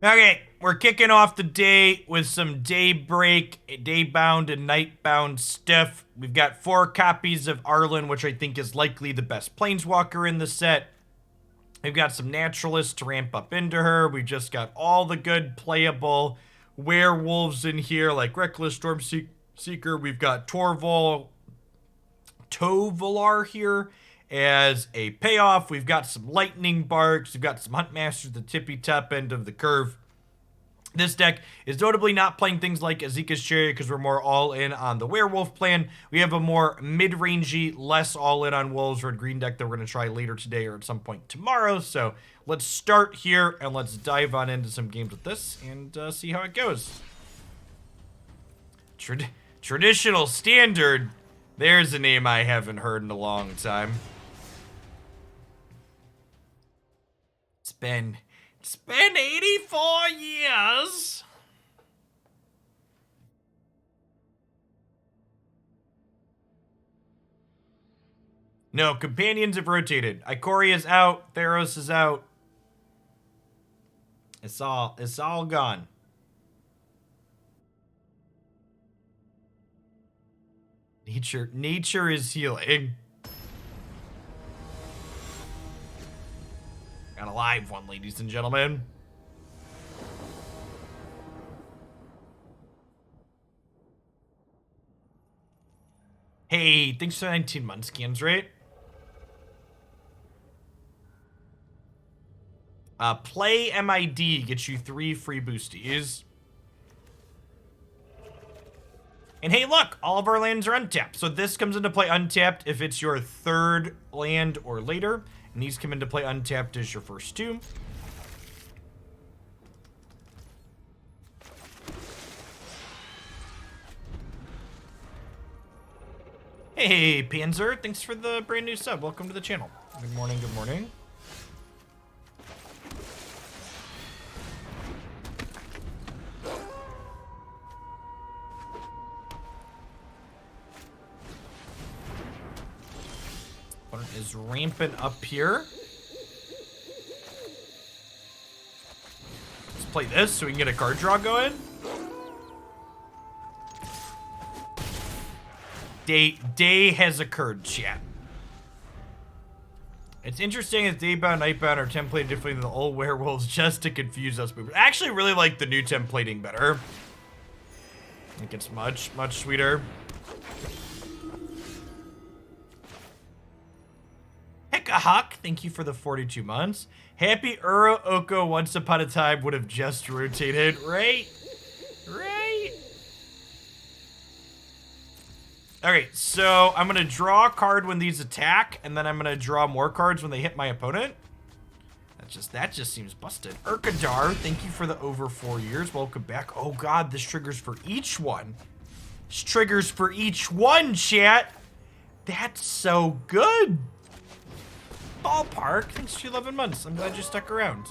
Okay, we're kicking off the day with some Daybreak, Daybound, and Nightbound stuff. We've got 4 copies of Arlinn, which I think is likely the best Planeswalker in the set. We've got some Naturalists to ramp up into her. We just got all the good playable Werewolves in here, like Reckless Stormseeker. We've got Tovolar here as a payoff. We've got some Lightning Barks. We've got some Huntmasters at the tippy top end of the curve. This deck is notably not playing things like Azeka's Chariot because we're more all-in on the Werewolf plan. We have a more mid-rangey, less all-in on Wolves red green deck that we're going to try later today or at some point tomorrow. So let's start here and let's dive on into some games with this and see how it goes. Traditional Standard. There's a name I haven't heard in a long time. It's been 84 years. No, companions have rotated. Ikoria is out. Theros is out. It's all gone. Nature is healing. Got a live one, ladies and gentlemen. Hey, thanks for 19 months, scans, right? Play MID gets you 3 free boosties. And hey, look, all of our lands are untapped. So this comes into play untapped if it's your 3rd land or later. And these come into play untapped as your first 2. Hey, Panzer, thanks for the brand new sub. Welcome to the channel. Good morning, good morning. Is rampant up here. Let's play this so we can get a card draw going. Day has occurred, chat. It's interesting as Daybound, Nightbound are templated differently than the old Werewolves just to confuse us. But I actually really like the new templating better. I think it's much sweeter. Huck, thank you for the 42 months. Happy Uro Oko once upon a time would have just rotated, right? Alright, so I'm gonna draw a card when these attack, and then I'm gonna draw more cards when they hit my opponent. That just seems busted. Urkadar, thank you for the over 4 years. Welcome back. Oh god, this triggers for each one. This triggers for each one, chat. That's so good. Ballpark, thanks for 11 months. I'm glad you stuck around.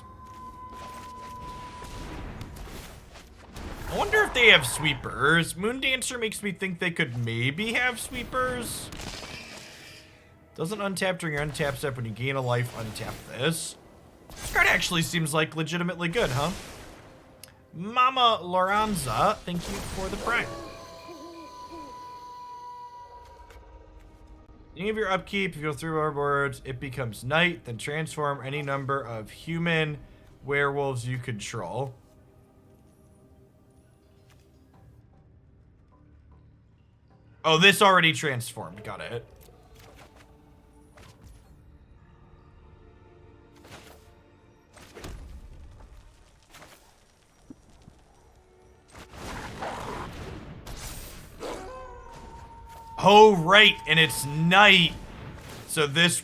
I wonder if they have sweepers. Moondancer makes me think they could maybe have sweepers. Doesn't untap during your untap step. When you gain a life, untap this. This card actually seems like legitimately good, huh? Mama Loranza, thank you for the prime. Any of your upkeep, if you go through our boards, it becomes night, then transform any number of human werewolves you control. Oh, this already transformed. Got it. Oh, right, and it's night. So this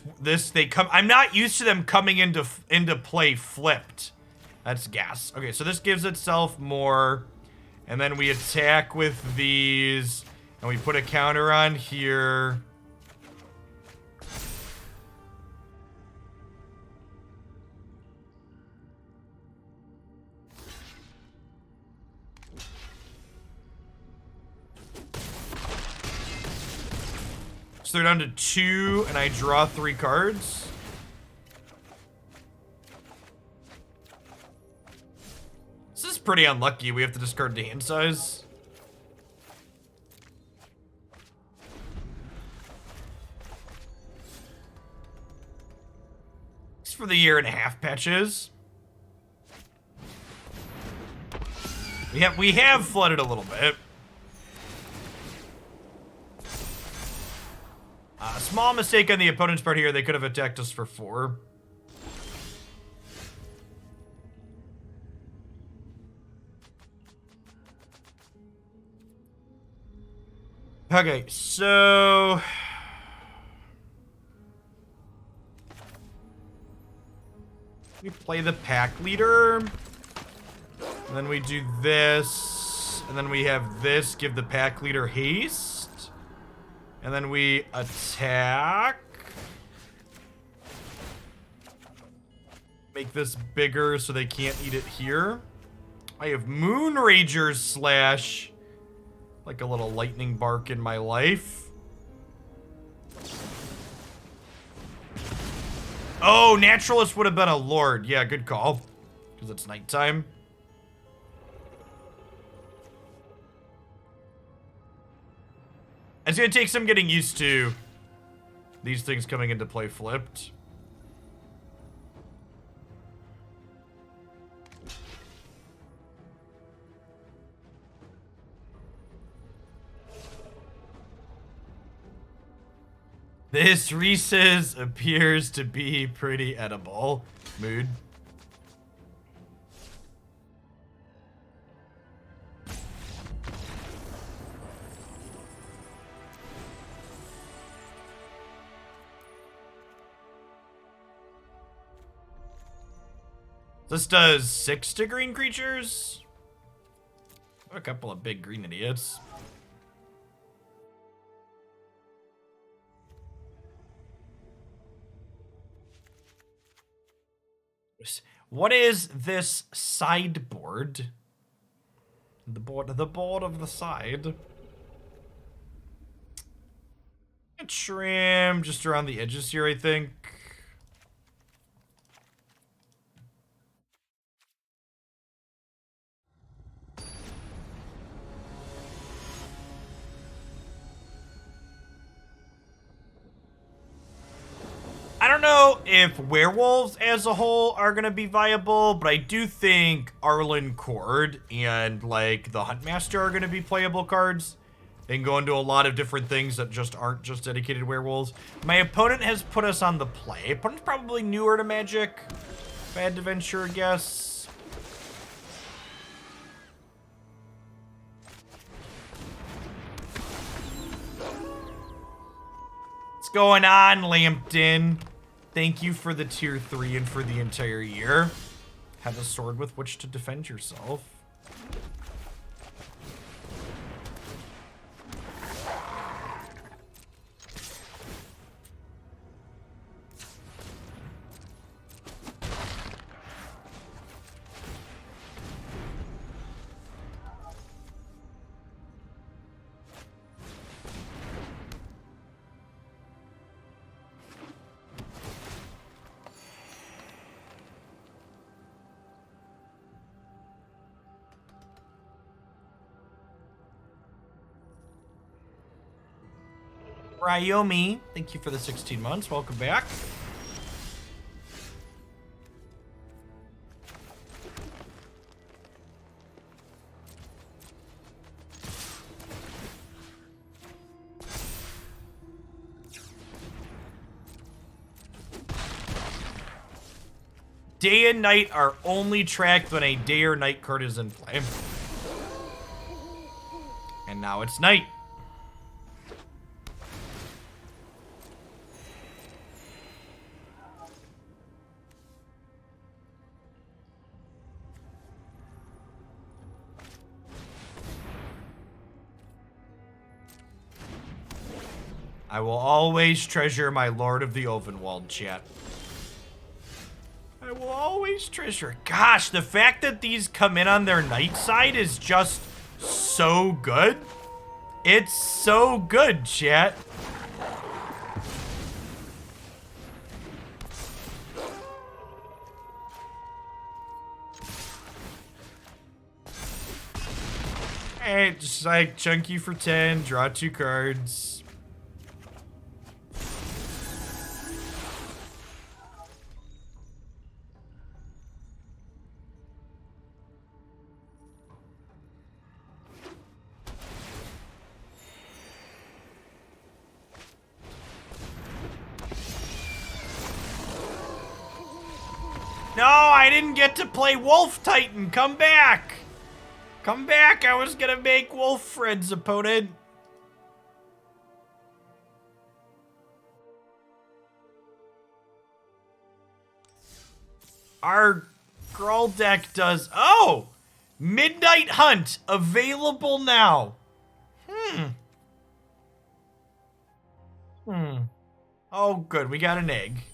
they come. I'm not used to them coming into play flipped. That's gas. Okay, so this gives itself more, and then we attack with these, and we put a counter on here. So they're down to 2, and I draw 3 cards. pretty unlucky. We have to discard the hand size. It's for the 1.5 patches. We have flooded a little bit. Small mistake on the opponent's part here. They could have attacked us for 4. Okay, so we play the pack leader, and then we do this, and then we have this, give the pack leader haste, and then we attack. Make this bigger so they can't eat it here. I have Moonrager's Slash. Like a little lightning bark in my life. Oh, Naturalist would have been a Lord. Yeah, good call. Because it's nighttime. It's going to take some getting used to these things coming into play flipped. This Reese's appears to be pretty edible. Mood. This does 6 to green creatures. A couple of big green idiots. What is this sideboard? The board of the side. Trim just around the edges here, I think. I don't know if Werewolves as a whole are going to be viable, but I do think Arlinn Cord and, like, the Huntmaster are going to be playable cards. They can go into a lot of different things that just aren't just dedicated Werewolves. My opponent has put us on the play. Opponent's probably newer to Magic, if I had to venture a guess. What's going on, Lambton? Thank you for the tier 3 and for the entire year. Have a sword with which to defend yourself. Ryomi, thank you for the 16 months. Welcome back. Day and night are only tracked when a day or night card is in play. And now it's night. I will always treasure my Lord of the Ovenwald, chat. I will always treasure. Gosh, the fact that these come in on their night side is just so good. It's so good, chat. Alright, just like chunky for 10, draw 2 cards. No, I didn't get to play Wolf Titan. Come back. Come back. I was going to make Wolf Fred's opponent. Our Grawl deck does... Oh! Midnight Hunt. Available now. Oh, good. We got an egg.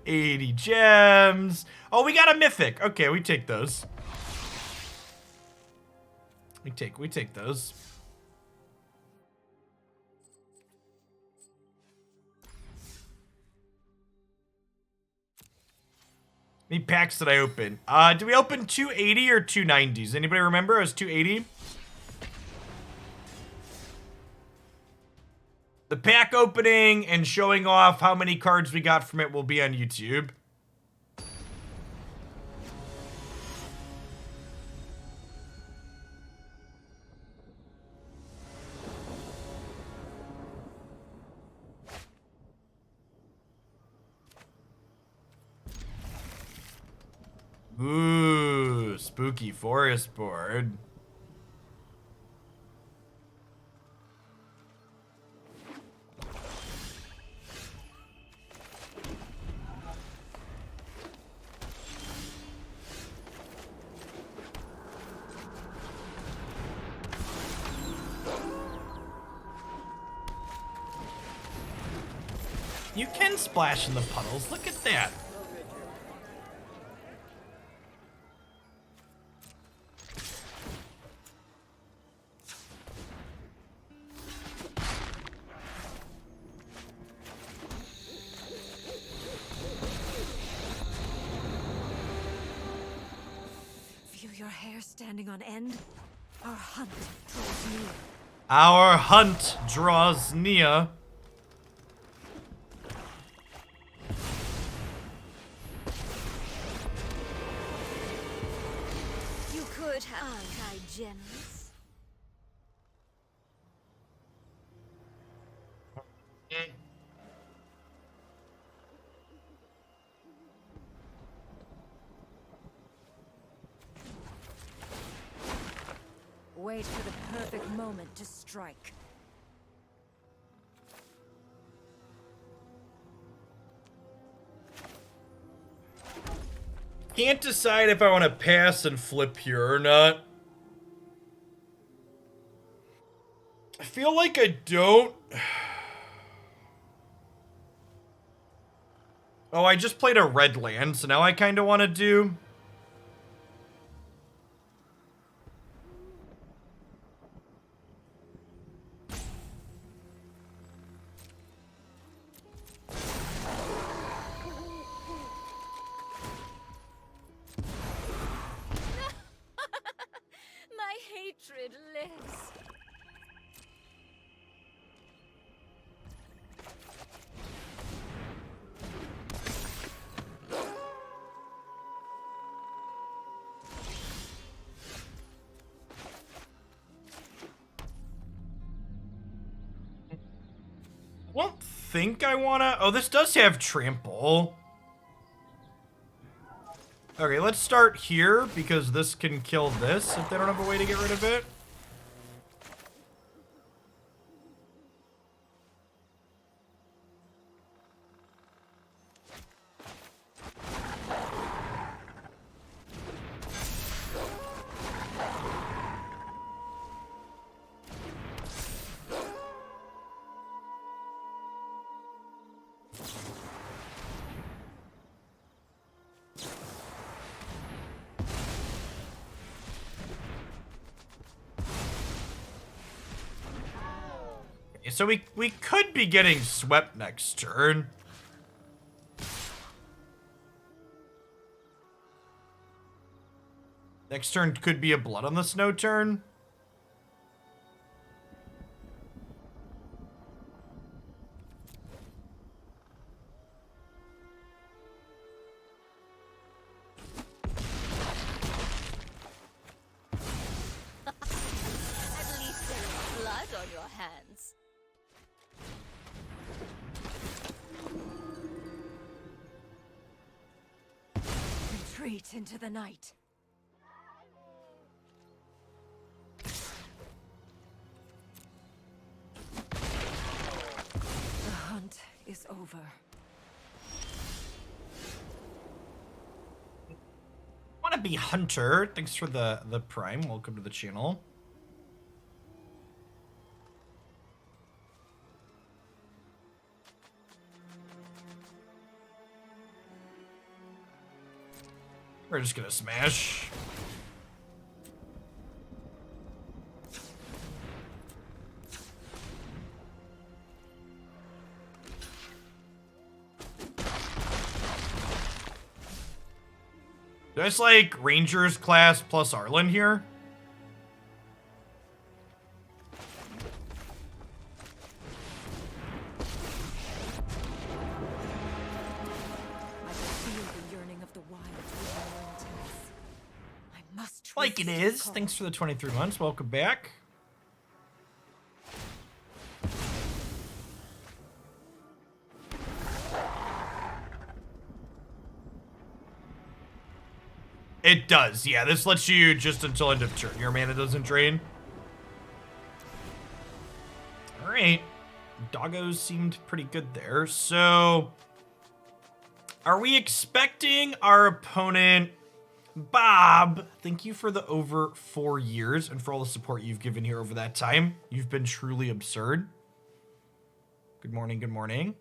$80 gems. Oh, we got a mythic. Okay, we take those. We take those. How many packs did I open? Did we open 280 or 290s? Anybody remember? It was 280. The pack opening and showing off how many cards we got from it will be on YouTube. Ooh, spooky forest board. You can splash in the puddles. Look at that. Feel your hair standing on end? Our hunt draws near. Our hunt draws near. Aren't I generous? Wait for the perfect moment to strike. Can't decide if I want to pass and flip here or not. I feel like I don't. Oh, I just played a red land, so now I kind of want to do... My hatred lives. I don't think I want to... Oh, this does have trample. Okay, let's start here, because this can kill this if they don't have a way to get rid of it. So we could be getting swept next turn. Next turn could be a Blood on the Snow turn. At least there is blood on your hands. Retreat into the night. The hunt is over. Want to be Hunter? Thanks for the Prime. Welcome to the channel. We're just gonna smash. There's like Rangers class plus Arlinn here. Like it is. Thanks for the 23 months. Welcome back. It does. Yeah, this lets you just until end of turn. Your mana doesn't drain. All right. Doggos seemed pretty good there. So, are we expecting our opponent... Bob, thank you for the over 4 years and for all the support you've given here over that time. You've been truly absurd. Good morning, good morning.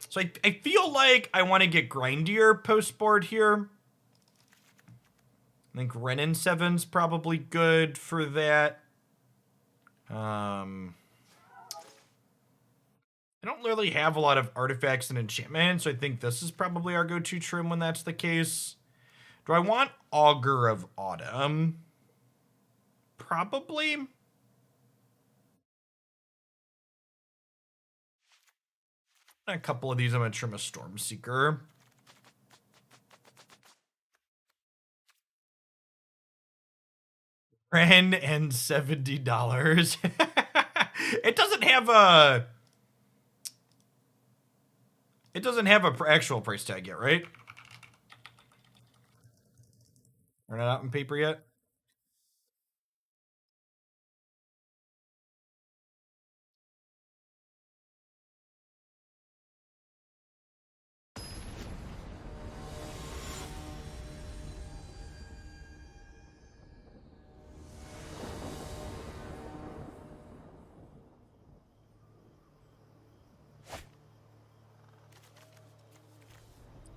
So I feel like I want to get grindier post-board here. I think Wrenn and Seven's probably good for that. I don't really have a lot of artifacts and enchantments, so I think this is probably our go-to trim when that's the case. Do I want Augur of Autumn? Probably. A couple of these, I'm going to trim a Stormseeker. Wrenn and $70. It doesn't have a... It doesn't have an actual price tag yet, right? We're not out in paper yet?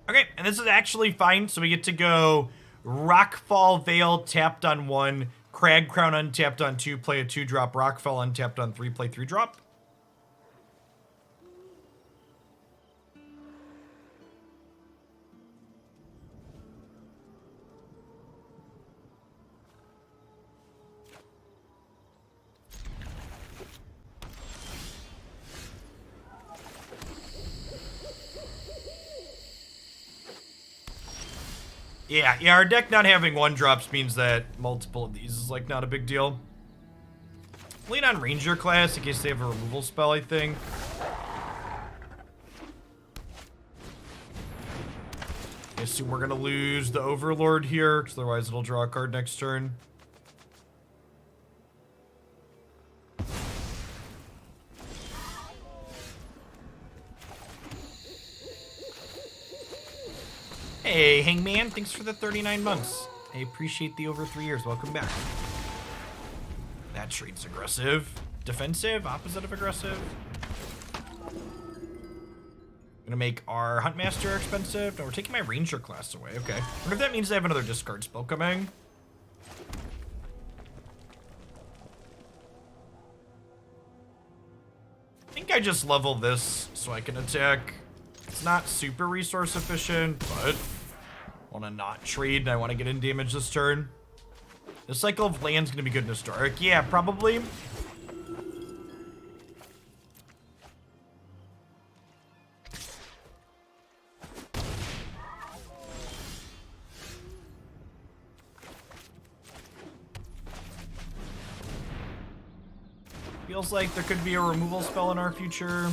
Okay, and this is actually fine, so we get to go Rockfall Vale tapped on 1, Cragcrown untapped on 2, play a 2-drop, Rockfall untapped on 3, play 3-drop. Yeah, our deck not having 1-drops means that multiple of these is, like, not a big deal. Lean on Ranger class in case they have a removal spell, I think. I assume we're gonna lose the Overlord here, because otherwise it'll draw a card next turn. Hey, Hangman, thanks for the 39 months. I appreciate the over 3 years. Welcome back. That trade's aggressive. Defensive, opposite of aggressive. Gonna make our Huntmaster expensive. No, we're taking my Ranger class away. Okay. I wonder if that means I have another discard spell coming. I think I just level this so I can attack. It's not super resource efficient, but I want to not trade and I want to get in damage this turn. The cycle of land's gonna be good in Historic. Yeah, probably. Feels like there could be a removal spell in our future.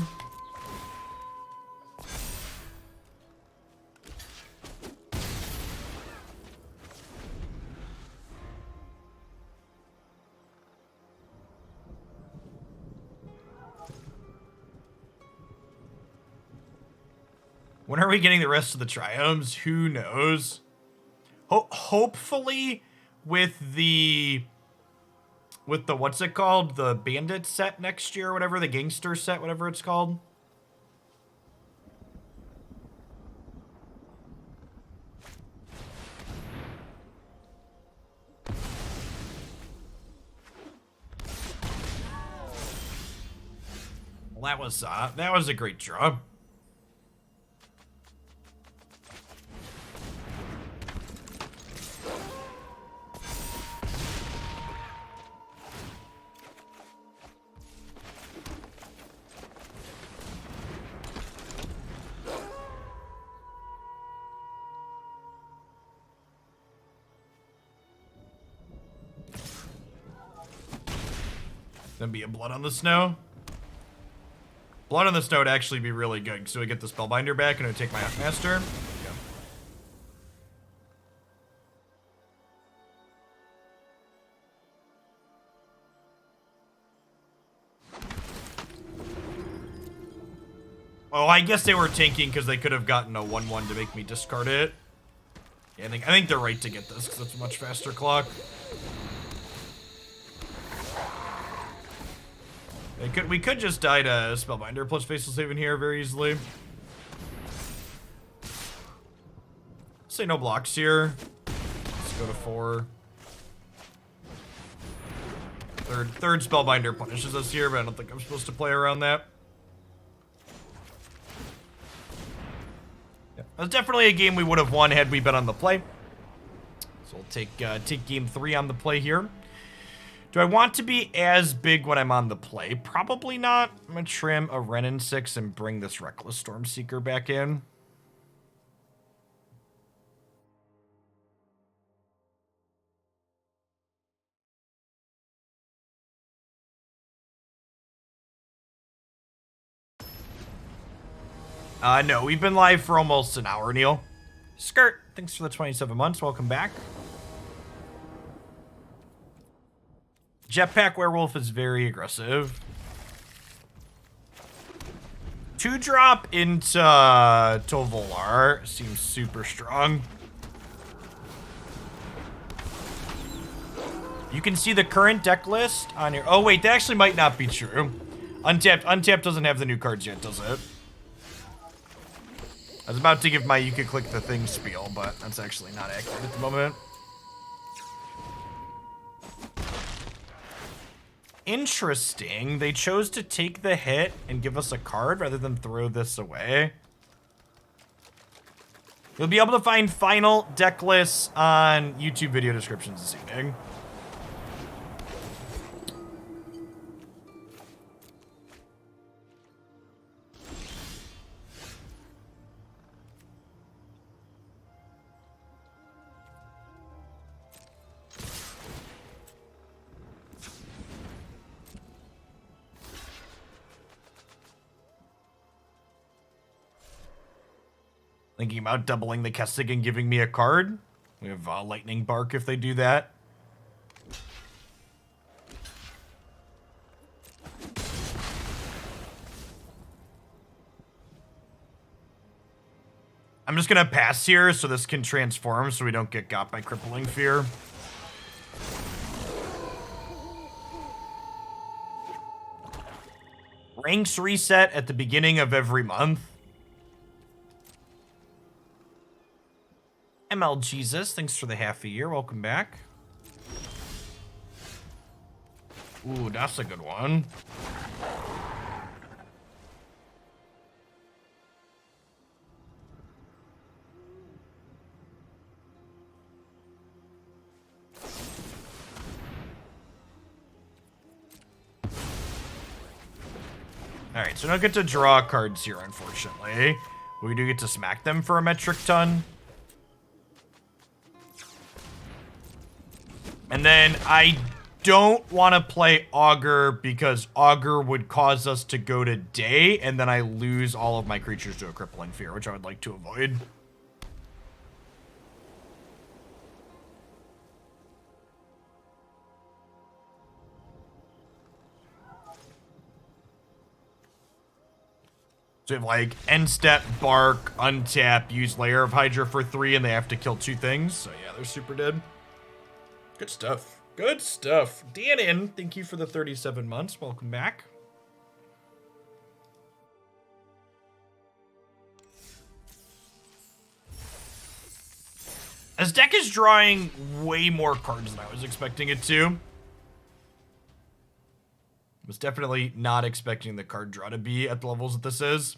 When are we getting the rest of the triomes? Who knows? Hopefully with the what's it called? The bandit set next year or whatever, the gangster set, whatever it's called. Well, that was a great draw. Gonna be a Blood on the Snow. Blood on the Snow would actually be really good, so we get the Spellbinder back and it would take my Huntmaster. Yeah. Oh, I guess they were tanking because they could have gotten a 1/1 to make me discard it. Yeah, I think they're right to get this because it's a much faster clock. We could just die to Spellbinder plus Faceless Haven here very easily. Say no blocks here. Let's go to 4. Third Spellbinder punishes us here, but I don't think I'm supposed to play around that. Yeah, that's definitely a game we would have won had we been on the play. So we'll take game 3 on the play here. Do I want to be as big when I'm on the play? Probably not. I'm going to trim a Wrenn and 6 and bring this Reckless Stormseeker back in. No, we've been live for almost an hour, Neil. Skirt, thanks for the 27 months. Welcome back. Jetpack Werewolf is very aggressive. 2-drop into Tovolar seems super strong. You can see the current deck list on your... Oh, wait, that actually might not be true. Untapped doesn't have the new cards yet, does it? I was about to give my you could click the thing spiel, but that's actually not accurate at the moment. Interesting. They chose to take the hit and give us a card rather than throw this away. You'll be able to find final deck lists on YouTube video descriptions this evening. Thinking about doubling the Kessig and giving me a card. We have Lightning Bark if they do that. I'm just gonna pass here so this can transform so we don't get got by Crippling Fear. Ranks reset at the beginning of every month. ML Jesus, thanks for the half a year. Welcome back. Ooh, that's a good one. Alright, so we don't get to draw cards here, unfortunately. We do get to smack them for a metric ton. And then I don't want to play Augur because Augur would cause us to go to day, and then I lose all of my creatures to a crippling fear, which I would like to avoid. So we have like end step, bark, untap, use Lair of Hydra for 3, and they have to kill 2 things. So yeah, they're super dead. Good stuff. Good stuff. Dan, thank you for the 37 months. Welcome back. This deck is drawing way more cards than I was expecting it to. Was definitely not expecting the card draw to be at the levels that this is.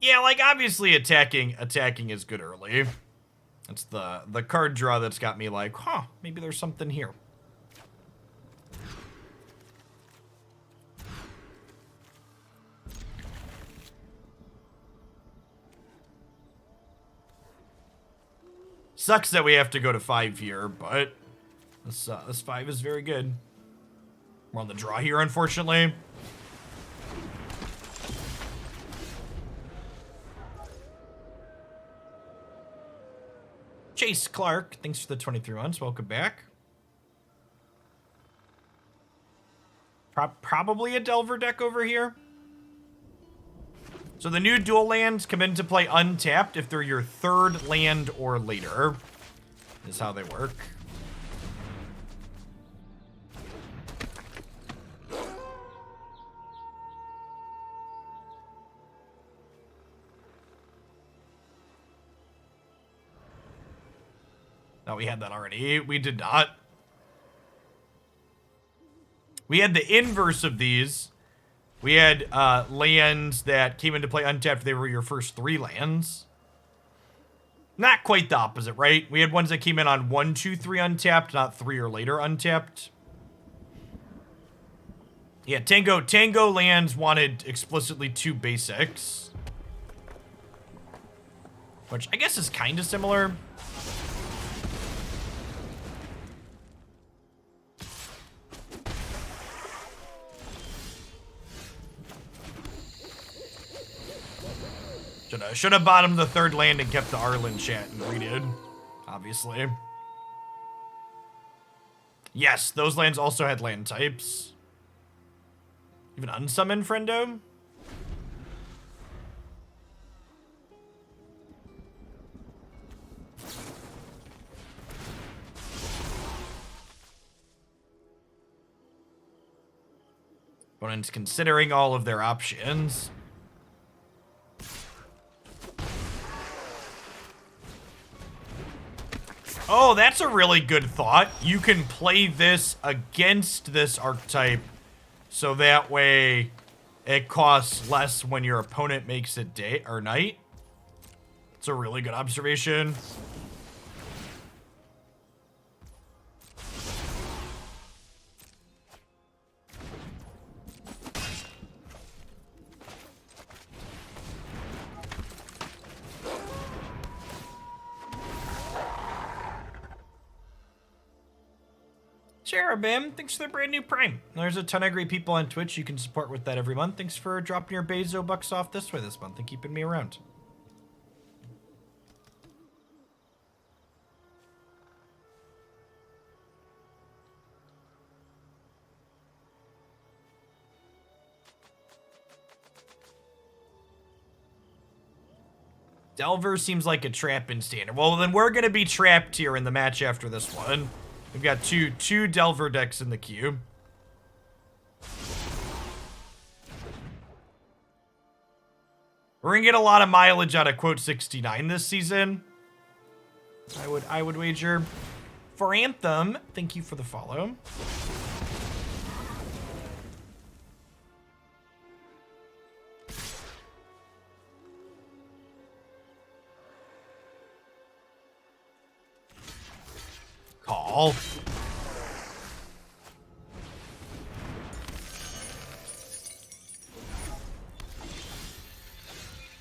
Yeah, like obviously attacking is good early. It's the card draw that's got me like, huh, maybe there's something here. Sucks that we have to go to 5 here, but this 5 is very good. We're on the draw here, unfortunately. Chase Clark, thanks for the 23 months. Welcome back. Probably a Delver deck over here. So the new dual lands come into play untapped if they're your 3rd land or later. Is how they work. No, we had that already. We did not. We had the inverse of these. We had lands that came into play untapped. They were your first 3 lands. Not quite the opposite, right? We had ones that came in on 1, 2, 3 untapped, not 3 or later untapped. Yeah, Tango lands wanted explicitly 2 basics. Which I guess is kind of similar. Should have bottomed the 3rd land and kept the Arlinn chat and redid, obviously. Yes, those lands also had land types. Even unsummon friendo? Opponents considering all of their options. Oh, that's a really good thought. You can play this against this archetype, so that way it costs less when your opponent makes it day or night. It's a really good observation. Cherubim, thanks for the brand new Prime. There's a ton of great people on Twitch you can support with that every month. Thanks for dropping your Bezo bucks off this way this month and keeping me around. Delver seems like a trap in Standard. Well, then we're going to be trapped here in the match after this one. We've got two Delver decks in the queue. We're going to get a lot of mileage out of quote 69 this season. I would wager. For Anthem, thank you for the follow. all.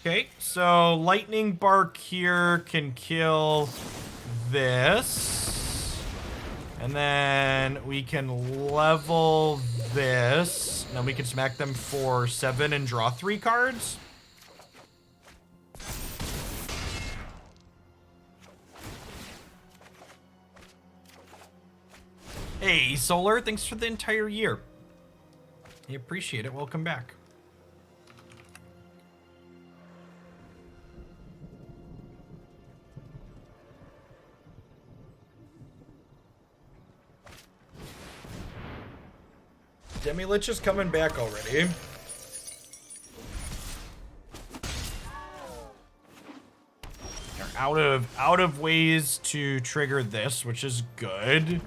Okay, so lightning bark here can kill this. And then we can level this. And then we can smack them for 7 and draw 3 cards. Hey, Solar, thanks for the entire year. I appreciate it. Welcome back. Demi-Lich is coming back already. They're out of ways to trigger this, which is good.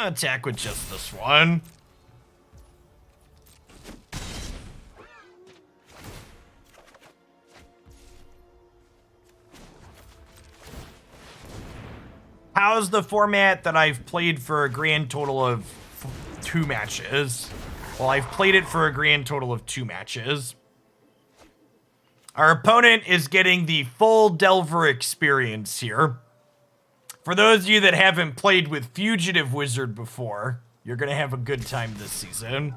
Attack with just this one. How's the format that I've played for a grand total of 2 matches? Well, I've played it for a grand total of 2 matches. Our opponent is getting the full Delver experience here. For those of you that haven't played with Fugitive Wizard before, you're going to have a good time this season.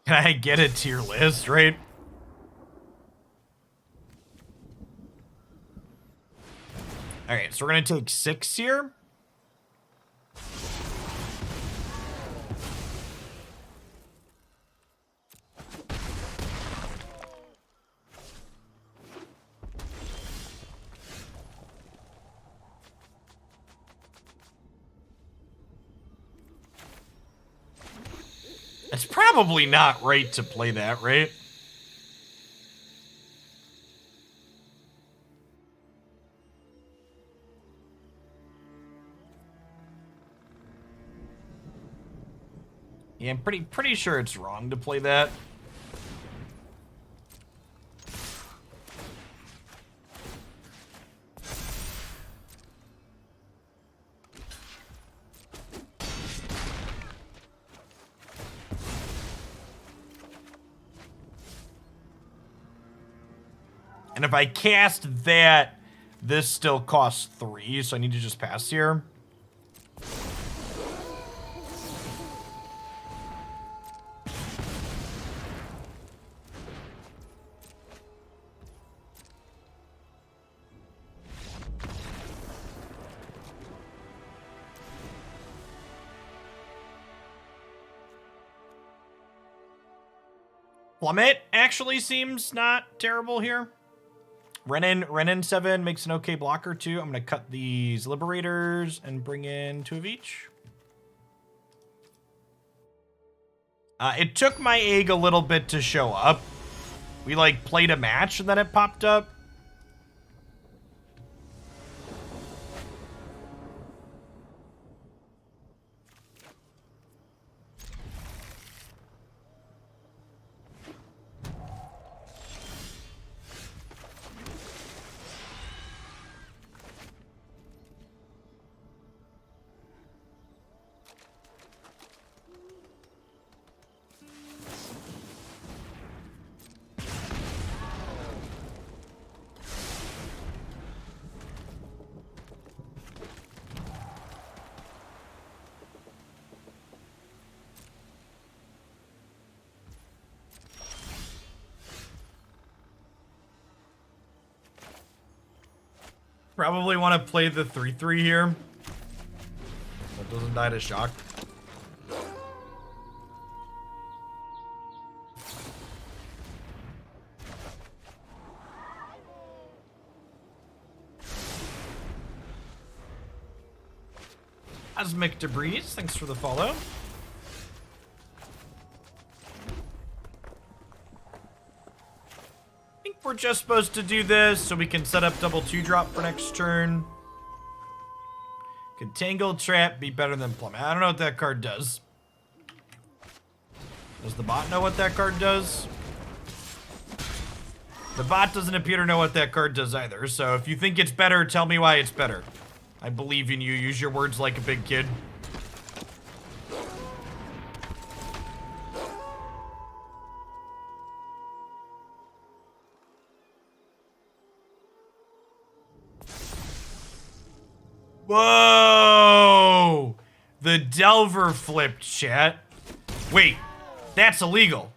Can I get a tier list, right? Alright, so we're going to take 6 here. It's probably not right to play that, right? Yeah, I'm pretty sure it's wrong to play that. And if I cast that, this still costs 3, so I need to just pass here. Plummet actually seems not terrible here. Wrenn and Seven makes an okay blocker too. I'm going to cut these Liberators and bring in 2 of each. It took my egg a little bit to show up. We like played a match and then it popped up. Probably want to play the 3/3 here. That doesn't die to shock. Cosmic Debris, thanks for the follow. I think we're just supposed to do this so we can set up double 2-drop for next turn. Could Tangletrap be better than Plummet? I don't know what that card does. Does the bot know what that card does? The bot doesn't appear to know what that card does either, so if you think it's better, tell me why it's better. I believe in you. Use your words like a big kid. Whoa! The Delver flipped, chat. Wait, that's illegal.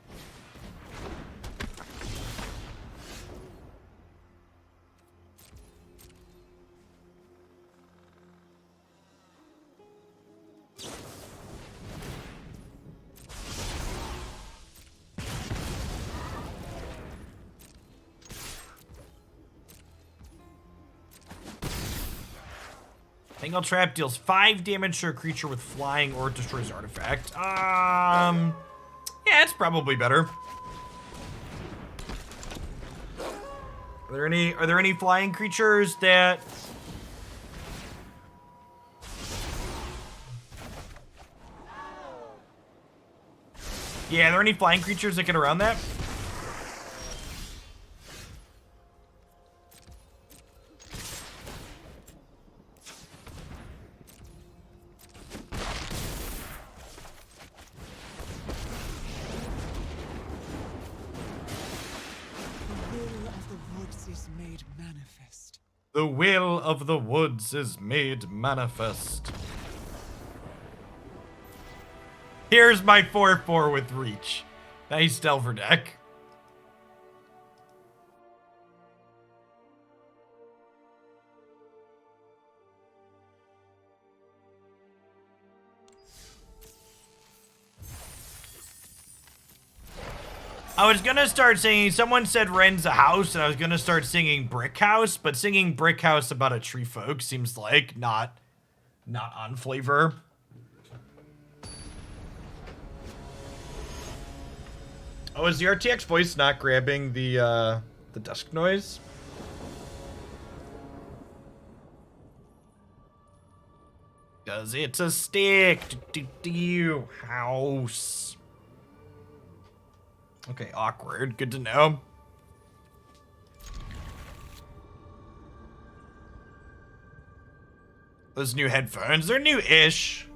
Tangletrap deals 5 damage to a creature with flying or it destroys artifact. Yeah, it's probably better. Are there any flying creatures that... Yeah, are there any flying creatures that get around that? The will of the woods is made manifest. Here's my 4/4 with reach. Nice Delver deck. I was gonna start singing, someone said Wren's a house, and I was gonna start singing Brick House, but singing Brick House about a tree folk seems like not on flavor. Oh, is the RTX voice not grabbing the desk noise? Cause it's a stick. House. Okay, awkward. Good to know. Those new headphones, they're new-ish.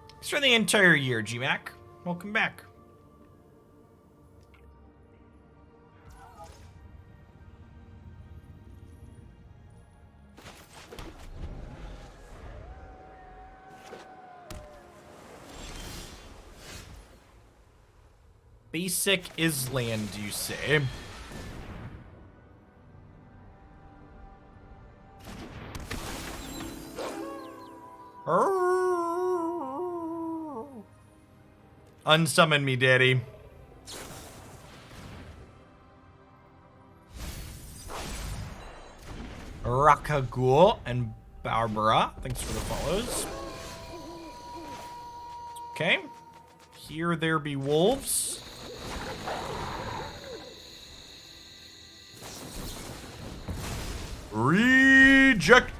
Thanks for the entire year, GMAC. Welcome back. Basic Island, you say? Unsummon me, daddy. Rakagul and Barbara, thanks for the follows. Okay. Here there be wolves. Rejected.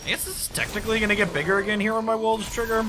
I guess this is technically gonna get bigger again here when my wolves trigger.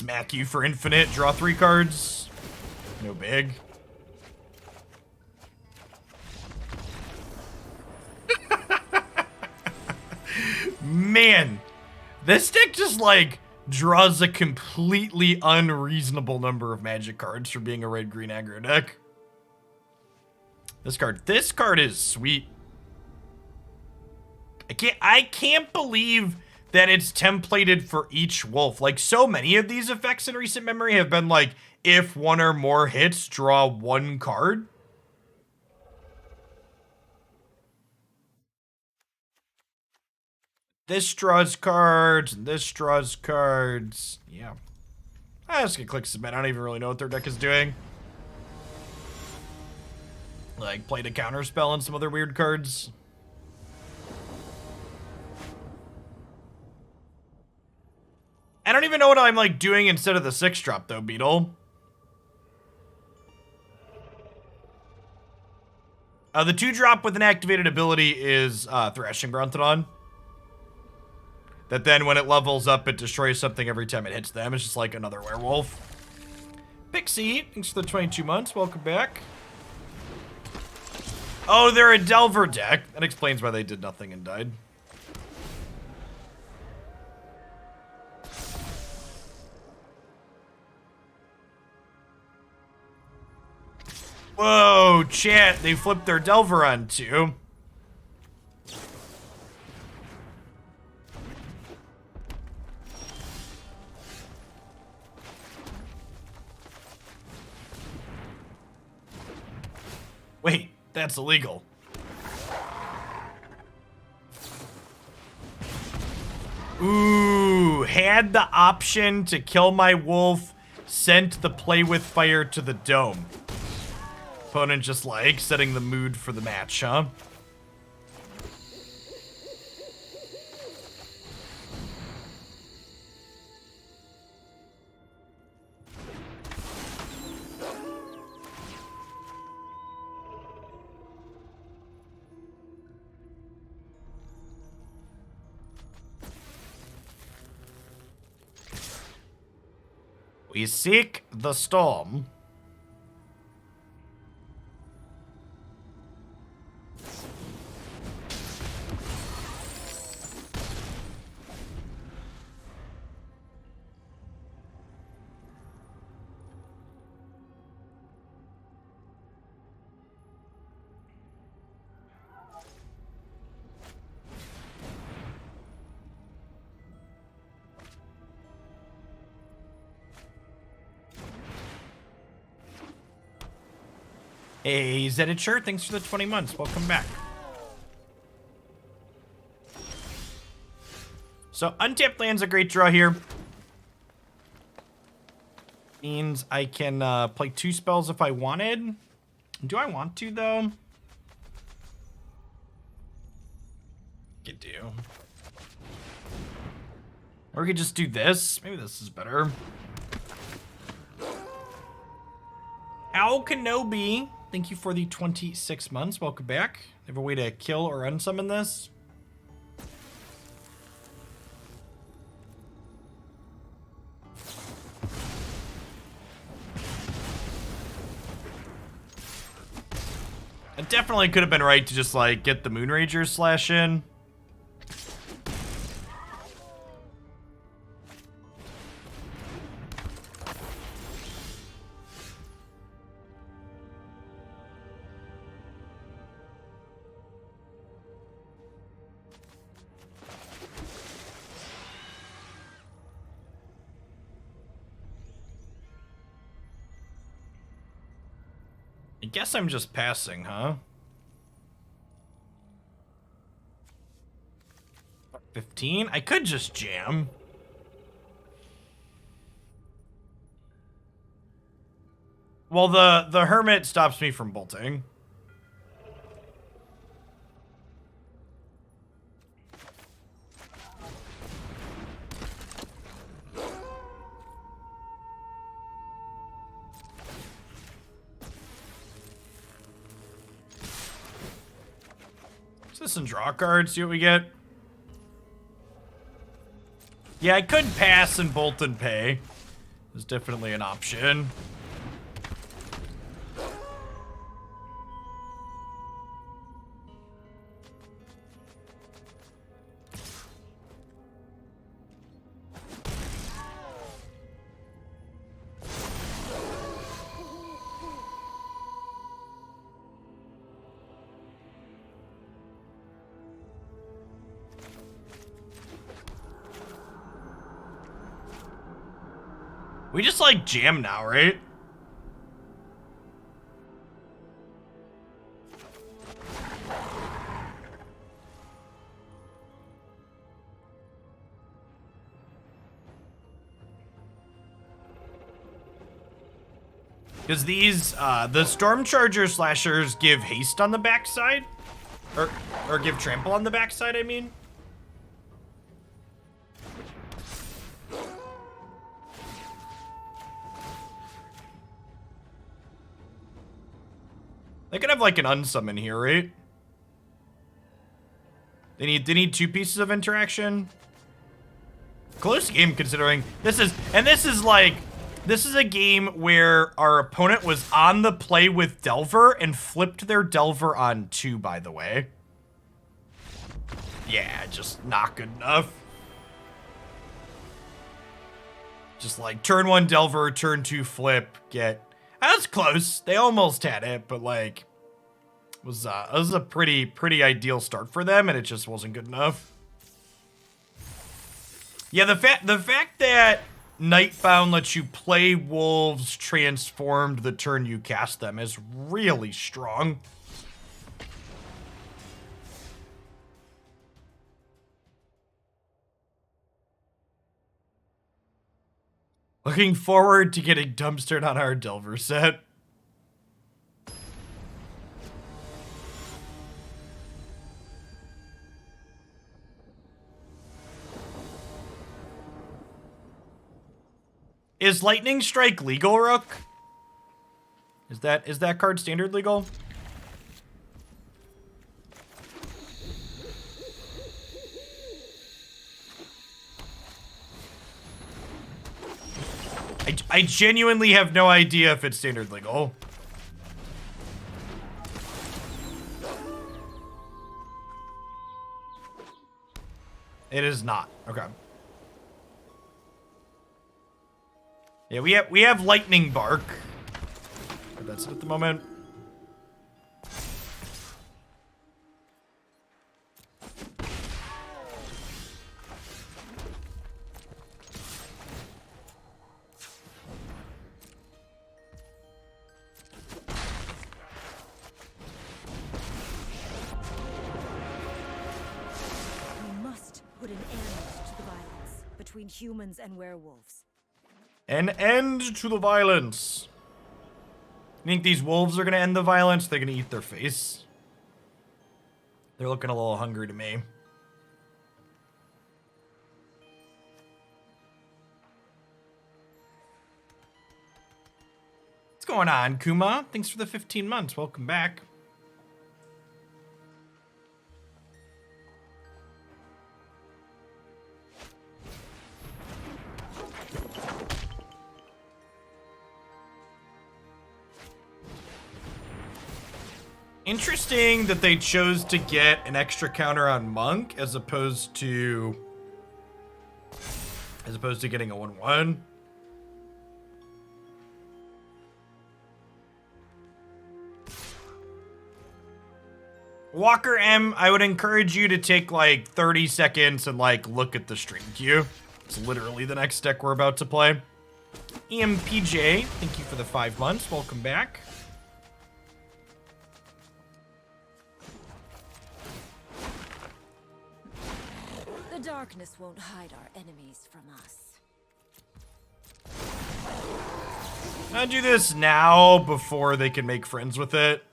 smack you for infinite, draw 3 cards. No big. Man, this deck just like draws a completely unreasonable number of magic cards for being a red-green aggro deck. This card is sweet. I can't believe that it's templated for each wolf. Like, so many of these effects in recent memory have been like, if 1 or more hits, draw 1 card. This draws cards, and this draws cards. Yeah. I'm just gonna click submit. I don't even really know what their deck is doing. Like, played a counter spell and some other weird cards. I don't even know what I'm like doing instead of the 6-drop though, Beetle. The 2-drop with an activated ability is Thrashing Brontodon. That then when it levels up, it destroys something every time it hits them. It's just like another werewolf. Pixie, thanks for the 22 months. Welcome back. Oh, they're a Delver deck. That explains why they did nothing and died. Whoa, chat. They flipped their Delver on too. Wait, that's illegal. Ooh, had the option to kill my wolf, sent the play with fire to the dome. Opponent just like setting the mood for the match, huh? We seek the storm. Hey, Zediture, thanks for the 20 months. Welcome back. So, untapped land's a great draw here. Means I can play 2 spells if I wanted. Do I want to, though? Could do. Or we could just do this. Maybe this is better. Owl Kenobi, thank you for the 26 months. Welcome back. Have a way to kill or unsummon this? It definitely could have been right to just, like, get the Moonrager slash in. I guess I'm just passing, huh? 15? I could just jam. Well, the Hermit stops me from bolting. This and draw cards, see what we get. Yeah, I could pass and bolt and pay. is definitely an option. We just like jam now, right? Because these, the Storm Charger slashers give haste on the backside? Or give trample on the backside, I mean? They could have like an unsummon here, right? They need 2 pieces of interaction. Close game considering this is a game where our opponent was on the play with Delver and flipped their Delver on 2, by the way. Yeah, just not good enough. Just like turn 1 Delver, turn 2 flip, get. That was close. They almost had it, but like, it was a pretty ideal start for them, and it just wasn't good enough. Yeah, the fact that Nightbound lets you play wolves transformed the turn you cast them is really strong. Looking forward to getting dumpstered on our Delver set. Is Lightning Strike legal, Rook? Is that card standard legal? I genuinely have no idea if it's standard legal. It is not. Okay. Yeah, we have Lightning Bark. But that's it at the moment. Between humans and werewolves. An end to the violence. You think these wolves are gonna end the violence? They're gonna eat their face. They're looking a little hungry to me. What's going on, Kuma? Thanks for the 15 months. Welcome back. Interesting that they chose to get an extra counter on Monk as opposed to getting a 1/1. Walker M, I would encourage you to take like 30 seconds and like look at the stream queue. It's literally the next deck we're about to play. EMPJ, thank you for the 5 months. Welcome back. The darkness won't hide our enemies from us. I'll do this now before they can make friends with it.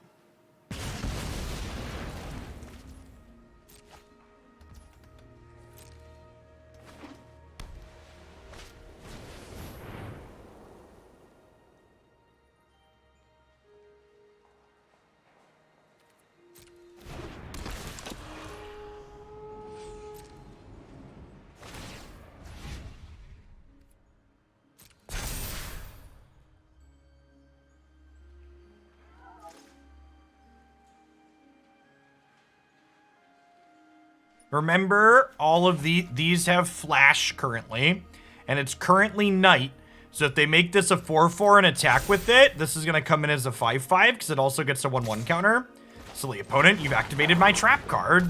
Remember, all of these have flash currently, and it's currently night. So if they make this a 4/4 and attack with it, this is going to come in as a 5/5 because it also gets a 1/1 counter. Silly opponent, you've activated my trap card.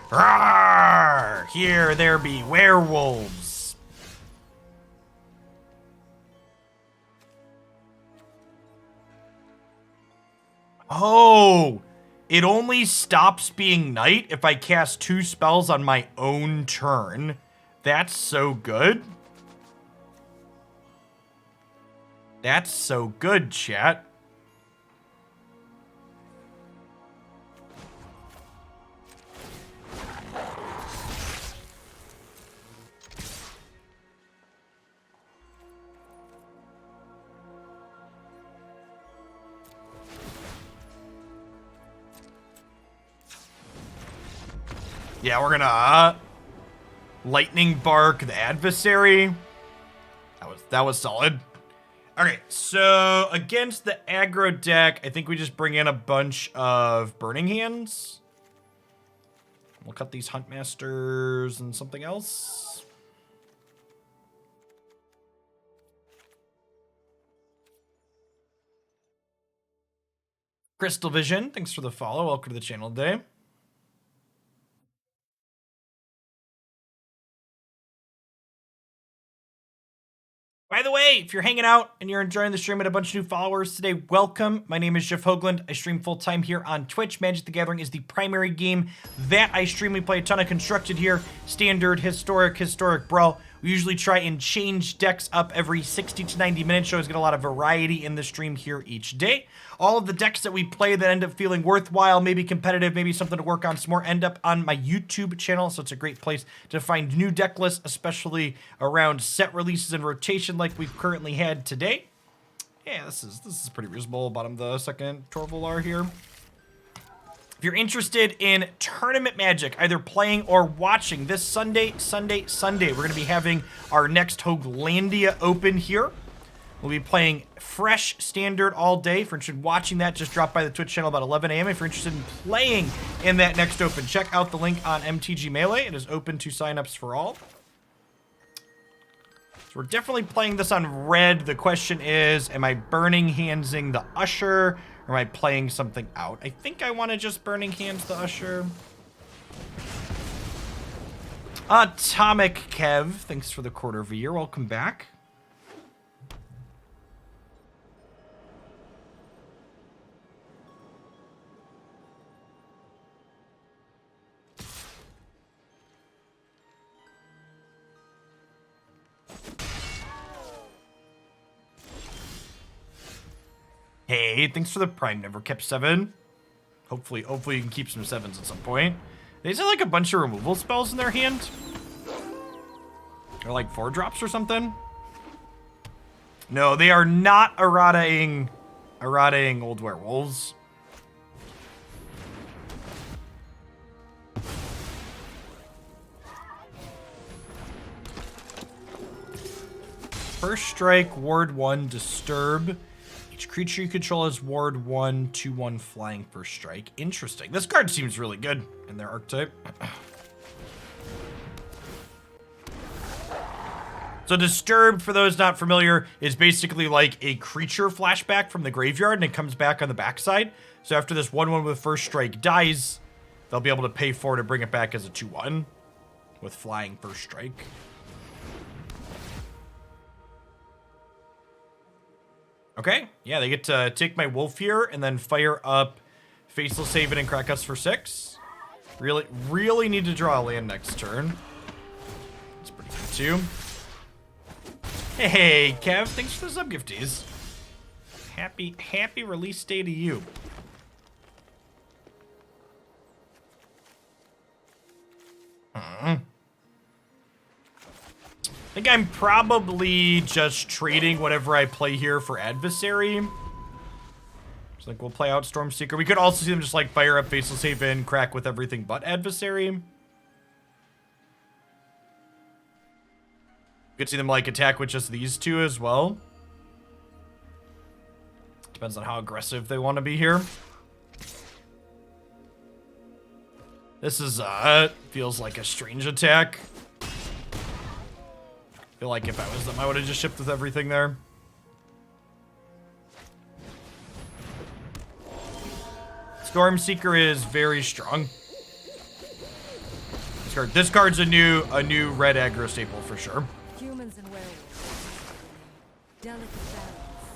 Rawr! Here there be werewolves. Oh, it only stops being night if I cast 2 spells on my own turn. That's so good. That's so good, chat. Yeah, we're gonna lightning bark the adversary. That was solid. Okay, so against the aggro deck, I think we just bring in a bunch of burning hands. We'll cut these huntmasters and something else. Crystal Vision, thanks for the follow. Welcome to the channel today. By the way, if you're hanging out and you're enjoying the stream with a bunch of new followers today, welcome. My name is Jeff Hoagland. I stream full-time here on Twitch. Magic the Gathering is the primary game that I stream. We play a ton of Constructed here. Standard, Historic, Brawl. We usually try and change decks up every 60 to 90 minutes. So we get a lot of variety in the stream here each day. All of the decks that we play that end up feeling worthwhile, maybe competitive, maybe something to work on some more, end up on my YouTube channel. So it's a great place to find new deck lists, especially around set releases and rotation like we've currently had today. Yeah, this is pretty reasonable. Bottom of the second Tovolar here. If you're interested in tournament magic, either playing or watching, this Sunday, we're going to be having our next Hoaglandia Open here. We'll be playing fresh standard all day. If you're interested in watching that, just drop by the Twitch channel about 11 a.m. If you're interested in playing in that next Open, check out the link on MTG Melee. It is open to signups for all. So we're definitely playing this on red. The question is, am I burning handsing the Usher? Or am I playing something out? I think I want to just burning hands the Usher. Atomic Kev, thanks for the quarter of a year. Welcome back. Hey, thanks for the Prime Never Kept 7. Hopefully you can keep some 7s at some point. They have like a bunch of removal spells in their hand. Or like 4-drops or something. No, they are not errataing old werewolves. First strike, ward 1, disturb. Each creature you control has ward 1, 2/1 flying first strike. Interesting. This card seems really good in their archetype. So Disturbed, for those not familiar, is basically like a creature flashback from the graveyard, and it comes back on the backside. So after this 1/1 with first strike dies, they'll be able to pay 4 to bring it back as a 2/1 with flying first strike. Okay, yeah, they get to take my wolf here and then fire up Faceless Haven and Crack Us for 6. Really need to draw a land next turn. That's pretty good too. Hey, Kev, thanks for the sub gifties. Happy release day to you. I think I'm probably just trading whatever I play here for Adversary. So like we'll play out Stormseeker. We could also see them just like fire up Faceless Haven, crack with everything but Adversary. You could see them like attack with just these two as well. Depends on how aggressive they want to be here. This is, feels like a strange attack. I feel like if I was them, I would have just shipped with everything there. Stormseeker is very strong. This card's a new red aggro staple for sure. Humans and werewolves. Delicate balance.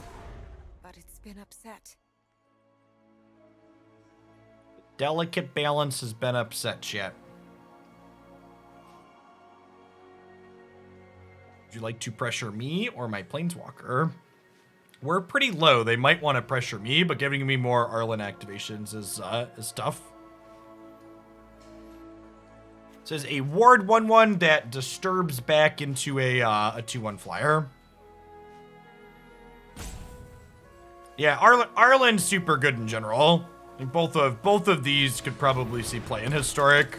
But it's been upset. Delicate balance has been upset yet. Would you like to pressure me or my planeswalker? We're pretty low. They might want to pressure me, but giving me more Arlinn activations is tough. It says a ward 1/1 that disturbs back into a 2/1 flyer. Yeah, Arlinn's super good in general. I think both of these could probably see play in Historic.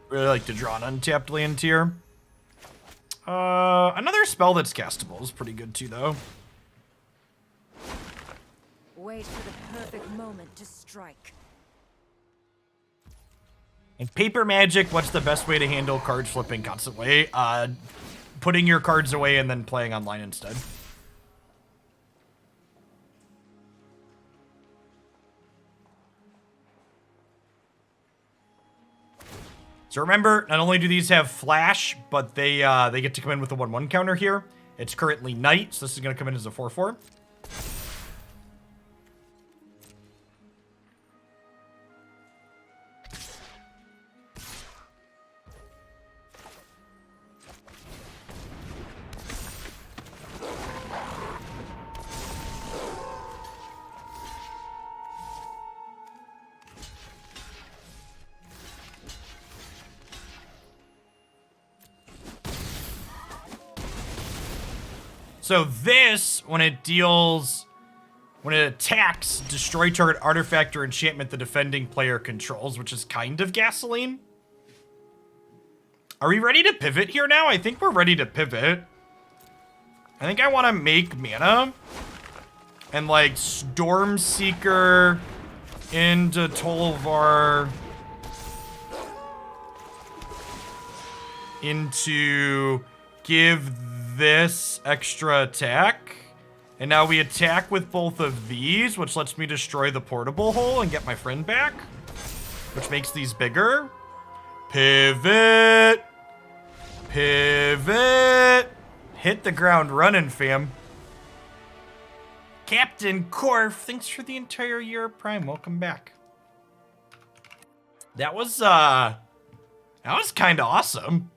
Really like to draw an untapped land here. Another spell that's castable is pretty good too, though. Wait for the perfect moment to strike. In paper Magic, what's the best way to handle card flipping constantly? Putting your cards away and then playing online instead. So remember, not only do these have flash, but they get to come in with a 1/1 counter here. It's currently night, so this is going to come in as a 4/4. So this, when it attacks, destroy target artifact or enchantment the defending player controls, which is kind of gasoline. Are we ready to pivot here now? I think we're ready to pivot. I think I want to make mana and like Stormseeker into Tovolar into give this extra attack, and now we attack with both of these, which lets me destroy the portable hole and get my friend back, which makes these bigger. Pivot, hit the ground running, fam. Captain Corf, thanks for the entire year of Prime. Welcome back. That was kind of awesome.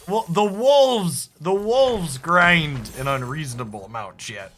Well, the wolves grind an unreasonable amount yet.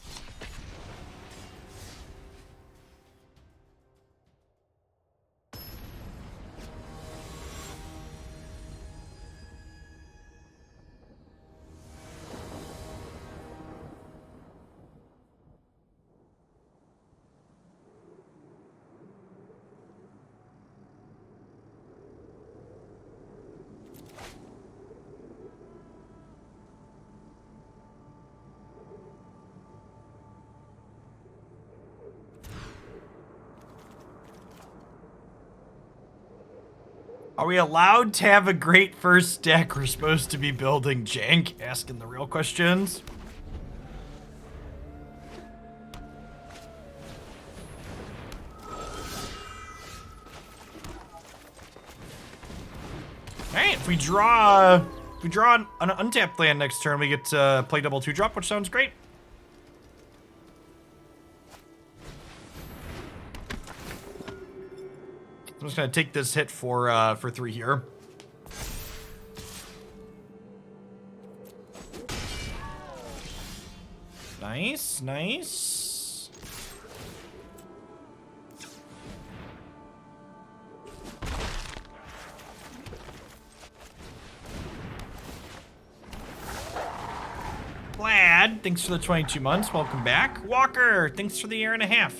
Are we allowed to have a great first deck? We're supposed to be building jank, asking the real questions. Alright, if we draw an untapped land next turn, we get to play double 2-drop, which sounds great. I'm just gonna take this hit for 3 here. Nice, nice. Chad, thanks for the 22 months. Welcome back. Walker, thanks for the year and a half.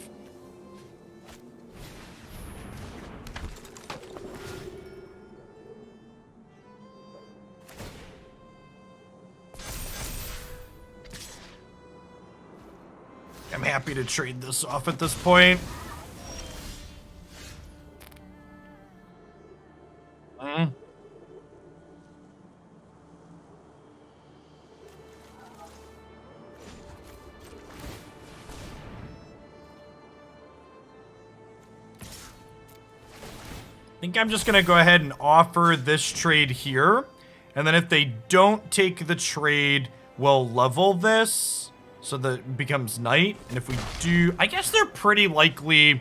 I'm happy to trade this off at this point. I think I'm just going to go ahead and offer this trade here. And then if they don't take the trade, we'll level this so that it becomes night. And if we do, I guess they're pretty likely...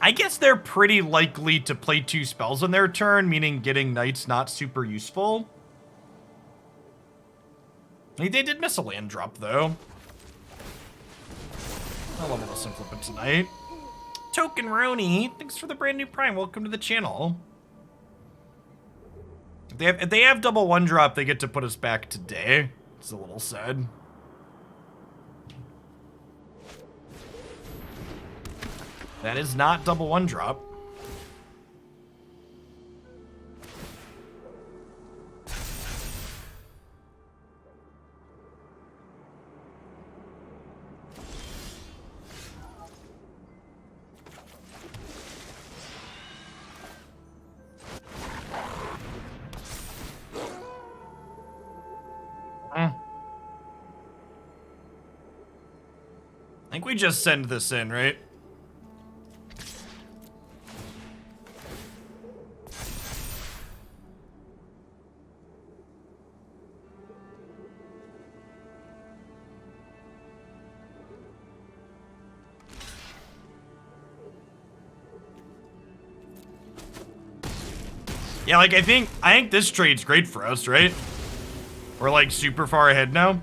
to play 2 spells on their turn, meaning getting night's not super useful. They did miss a land drop, though. I'll level this and flip it tonight. Token Roni, thanks for the brand new Prime. Welcome to the channel. If they have double 1-drop, they get to put us back today. It's a little sad. That is not double 1-drop. I think we just send this in, right? Yeah, like, I think this trade's great for us, right? We're, like, super far ahead now.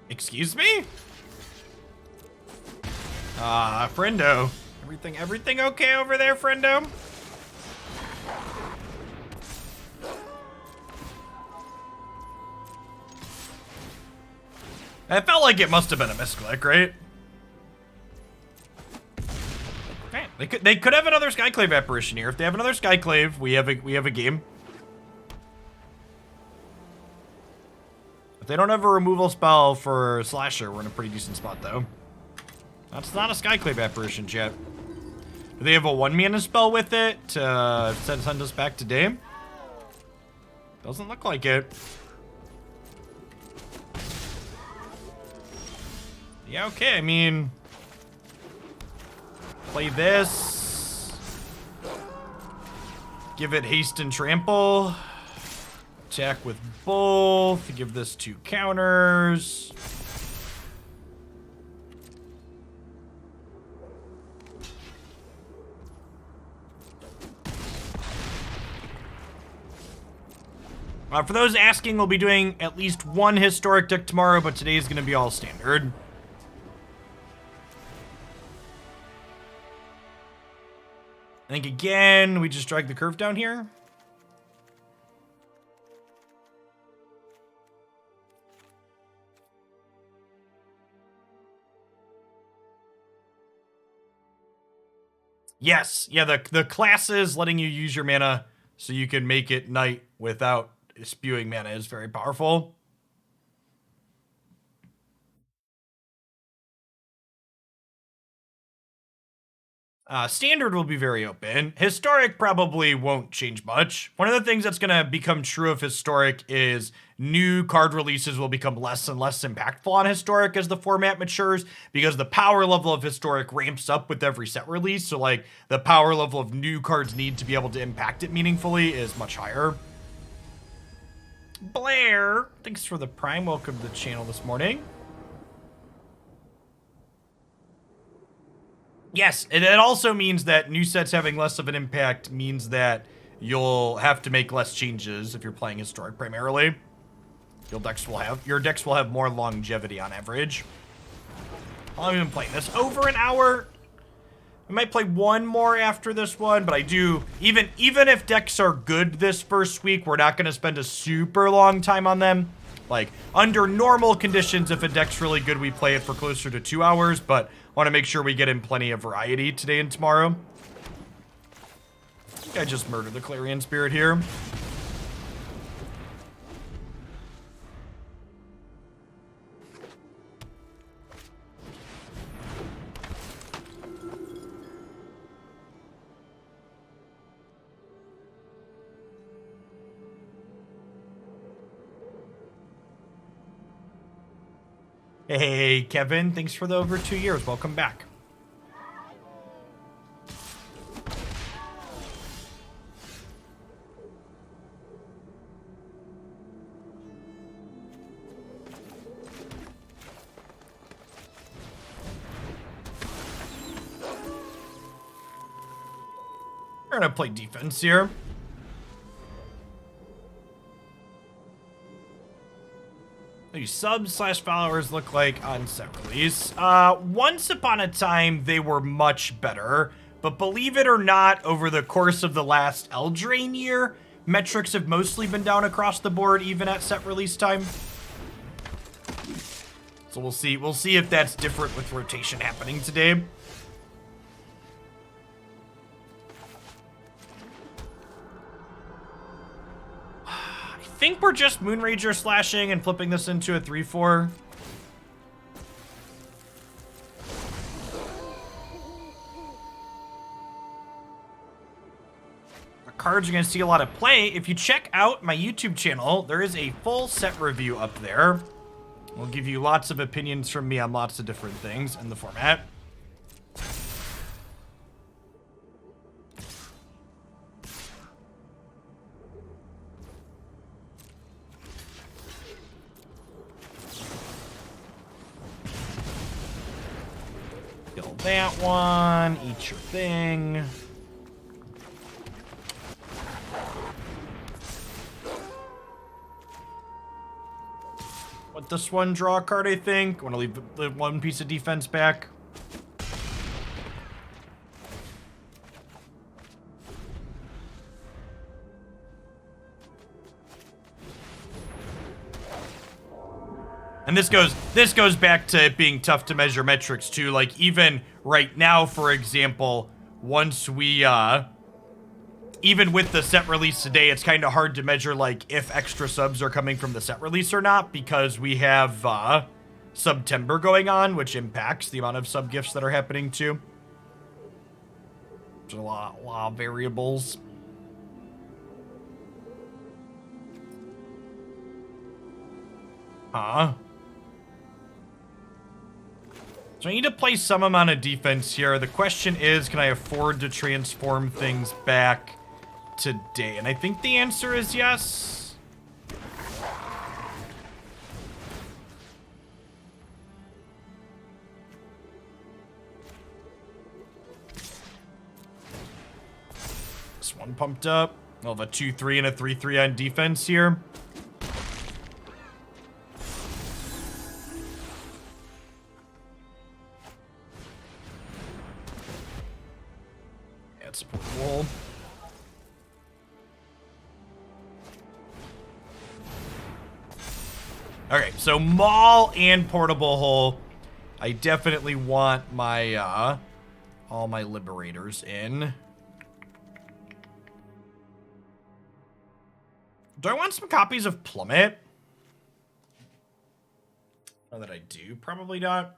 Excuse me? Friendo. Everything okay over there, friendo? It felt like it must have been a misclick, right? Okay, they could have another Skyclave apparition here. If they have another Skyclave, we have a game. If they don't have a removal spell for Slasher, we're in a pretty decent spot, though. That's not a Skyclave apparition, chat. Do they have a 1-mana spell with it to send us back to Dame? Doesn't look like it. Yeah, okay, I mean... Play this. Give it haste and trample. Attack with both. Give this 2 counters. For those asking, we'll be doing at least 1 historic deck tomorrow, but today's going to be all standard. I think, again, we just drag the curve down here. Yes, yeah, the classes letting you use your mana so you can make it night without spewing mana is very powerful. Standard will be very open. Historic probably won't change much. One of the things that's going to become true of Historic is new card releases will become less and less impactful on Historic as the format matures, because the power level of Historic ramps up with every set release. So, like, the power level of new cards need to be able to impact it meaningfully is much higher. Blair, thanks for the Prime. Welcome to the channel this morning. Yes, it also means that new sets having less of an impact means that you'll have to make less changes if you're playing Historic primarily. Your decks will have more longevity on average. How long have we been playing this? Over an hour. I might play one more after this one, but I do, even if decks are good this first week, we're not going to spend a super long time on them. Like, under normal conditions, if a deck's really good, we play it for closer to 2 hours, but I want to make sure we get in plenty of variety today and tomorrow. I think I just murdered the Clarion Spirit here. Hey, Kevin, thanks for the over 2 years. Welcome back. We're gonna play defense here. Subs/followers look like on set release. Once upon a time, they were much better, but believe it or not, over the course of the last Eldraine year, metrics have mostly been down across the board, even at set release time. So we'll see. We'll see if that's different with rotation happening today. I think we're just Moonrager slashing and flipping this into a 3/4. Our cards are going to see a lot of play. If you check out my YouTube channel, there is a full set review up there. We'll give you lots of opinions from me on lots of different things in the format. That one, eat your thing. Let this one draw a card, I think. Want to leave one piece of defense back. And this goes back to it being tough to measure metrics too. Like even right now, for example, once we even with the set release today, it's kind of hard to measure like if extra subs are coming from the set release or not, because we have September going on, which impacts the amount of sub gifts that are happening too. There's a lot of variables. So I need to play some amount of defense here. The question is, can I afford to transform things back today? And I think the answer is yes. This one pumped up. I'll have a 2/3 and a 3/3 on defense here. Wall. Okay, so Maul and Portable Hole. I definitely want my all my Liberators in. Do I want some copies of Plummet? Know that I do, probably not.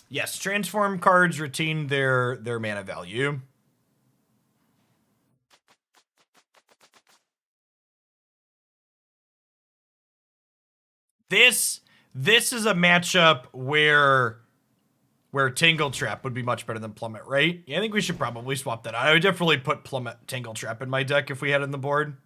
Yes, transform cards retain their mana value. This is a matchup where Tangletrap would be much better than Plummet, right? Yeah, I think we should probably swap that out. I would definitely put Plummet Tangletrap in my deck if we had it on the board.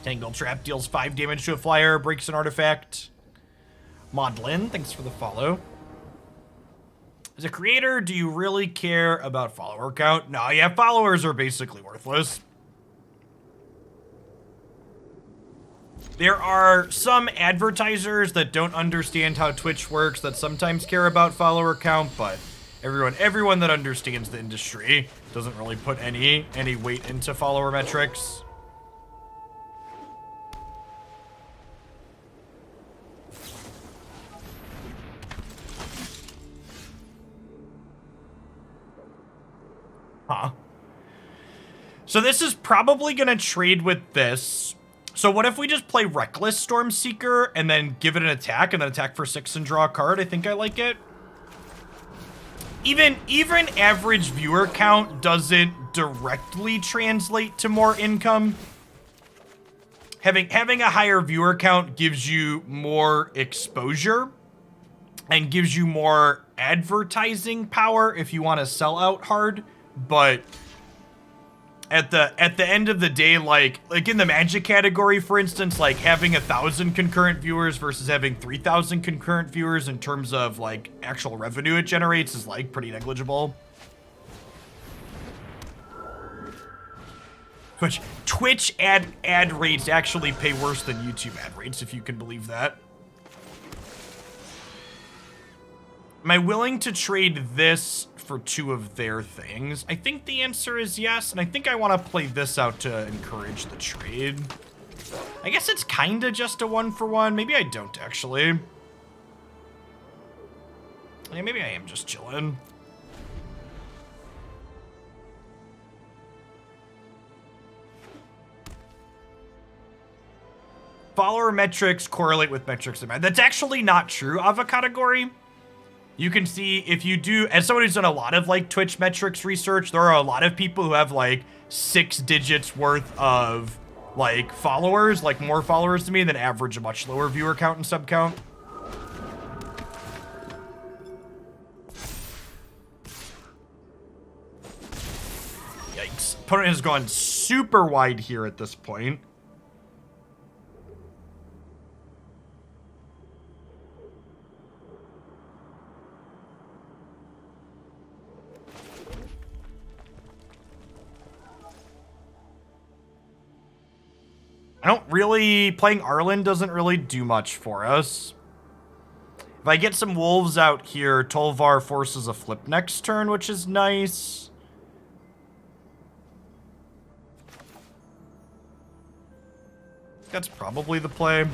Tangletrap deals 5 damage to a flyer, breaks an artifact. Maudlin, thanks for the follow. As a creator, do you really care about follower count? No, yeah, followers are basically worthless. There are some advertisers that don't understand how Twitch works that sometimes care about follower count, but everyone that understands the industry doesn't really put any weight into follower metrics. Huh. So this is probably gonna trade with this. So what if we just play Reckless Stormseeker and then give it an attack and then attack for 6 and draw a card? I think I like it. Even average viewer count doesn't directly translate to more income. Having a higher viewer count gives you more exposure and gives you more advertising power if you want to sell out hard. But at the end of the day, like in the Magic category, for instance, like having 1,000 concurrent viewers versus having 3,000 concurrent viewers in terms of like actual revenue it generates is like pretty negligible. Which Twitch ad rates actually pay worse than YouTube ad rates, if you can believe that. Am I willing to trade this for 2 of their things? I think the answer is yes, and I think I want to play this out to encourage the trade. I guess it's kind of just a 1-for-1. Maybe I don't, actually. Yeah, maybe I am just chilling. Follower metrics correlate with metrics in mind. That's actually not true, Avocado. You can see if you do, as someone who's done a lot of like Twitch metrics research, there are a lot of people who have like 6 digits worth of like followers, like more followers to me than average a much lower viewer count and sub count. Yikes. Opponent has gone super wide here at this point. Playing Arlinn doesn't really do much for us. If I get some wolves out here, Tovolar forces a flip next turn, which is nice. That's probably the play.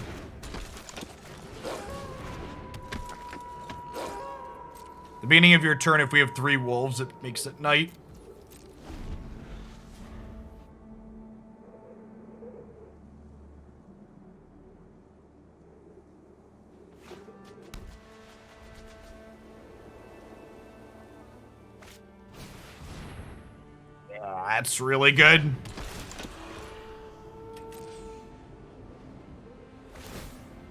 The beginning of your turn, if we have 3 wolves, it makes it night. That's really good.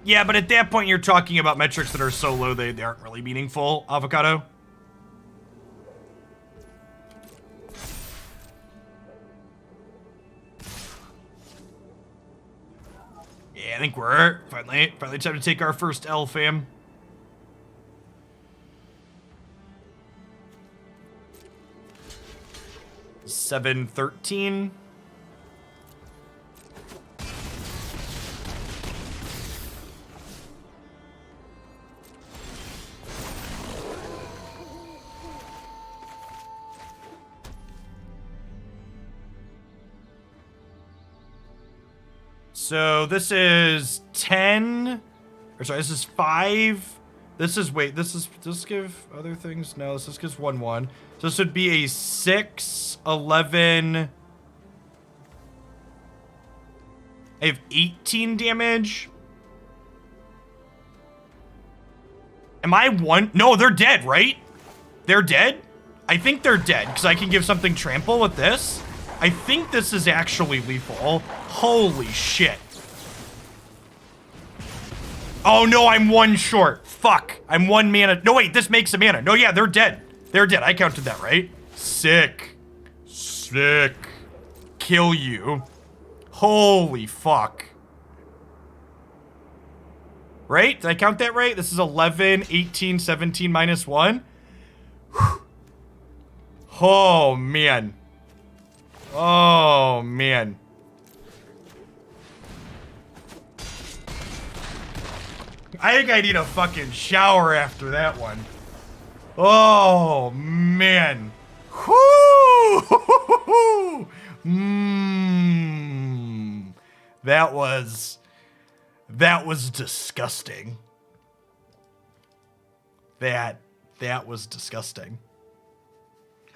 Yeah, but at that point, you're talking about metrics that are so low they aren't really meaningful, Avocado. Yeah, I think we're finally time to take our first L, fam. $7.13. So this is 10, or sorry, this is 5. This is, wait, does this give other things? No, this just gives 1/1. So this would be a 6, 11. I have 18 damage. Am I one? No, they're dead, right? They're dead? I think they're dead, because I can give something trample with this. I think this is actually lethal. Holy shit. Oh no, I'm 1 short. Fuck. I'm 1 mana. No, wait, this makes a mana. No, yeah, they're dead. They're dead. I counted that, right? Sick. Sick. Kill you. Holy fuck. Right? Did I count that right? This is 11, 18, 17, -1. Oh, man. Oh, man. I think I need a fucking shower after that one. Oh, man. Whoo! That was disgusting. That was disgusting.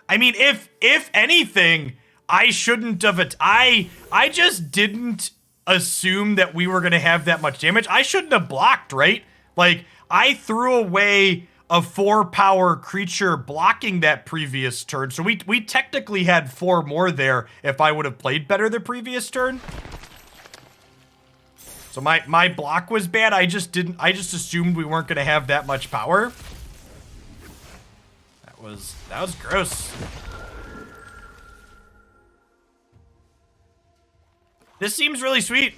I mean, if anything, I shouldn't have it. I just didn't assume that we were gonna have that much damage. I shouldn't have blocked, right? Like, I threw away a 4-power creature blocking that previous turn, so we technically had 4 more there if I would have played better the previous turn. So my block was bad. I just assumed we weren't gonna have that much power. That was gross. This seems really sweet.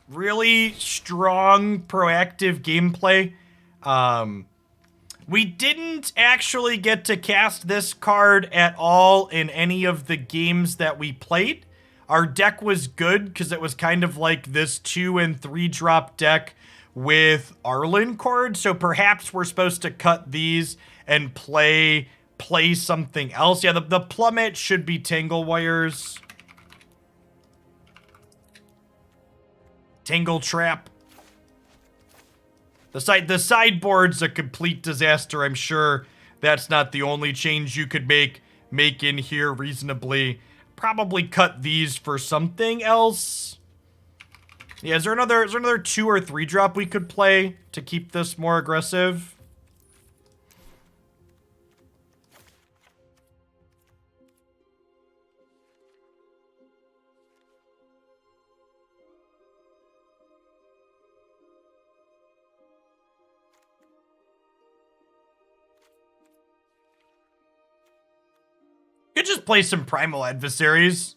Really strong, proactive gameplay. We didn't actually get to cast this card at all in any of the games that we played. Our deck was good because it was kind of like this 2- and 3-drop deck with Arlinn cards. So perhaps we're supposed to cut these and play something else. Yeah, the plummet should be Tangle Wires. Tangletrap. The sideboard's a complete disaster. I'm sure that's not the only change you could make in here reasonably. Probably cut these for something else. Yeah, is there another 2 or 3 drop we could play to keep this more aggressive? Could just play some Primal Adversaries.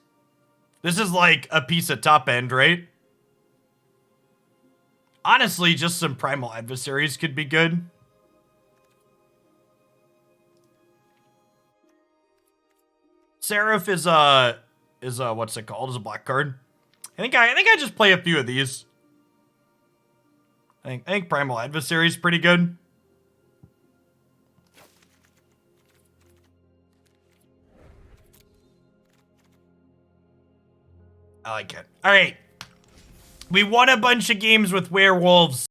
This is like a piece of top end, right? Honestly, just some Primal Adversaries could be good. Seraph is a what's it called? Is a black card. I think I just play a few of these. I think Primal Adversary is pretty good. I like it. All right. We won a bunch of games with Werewolves.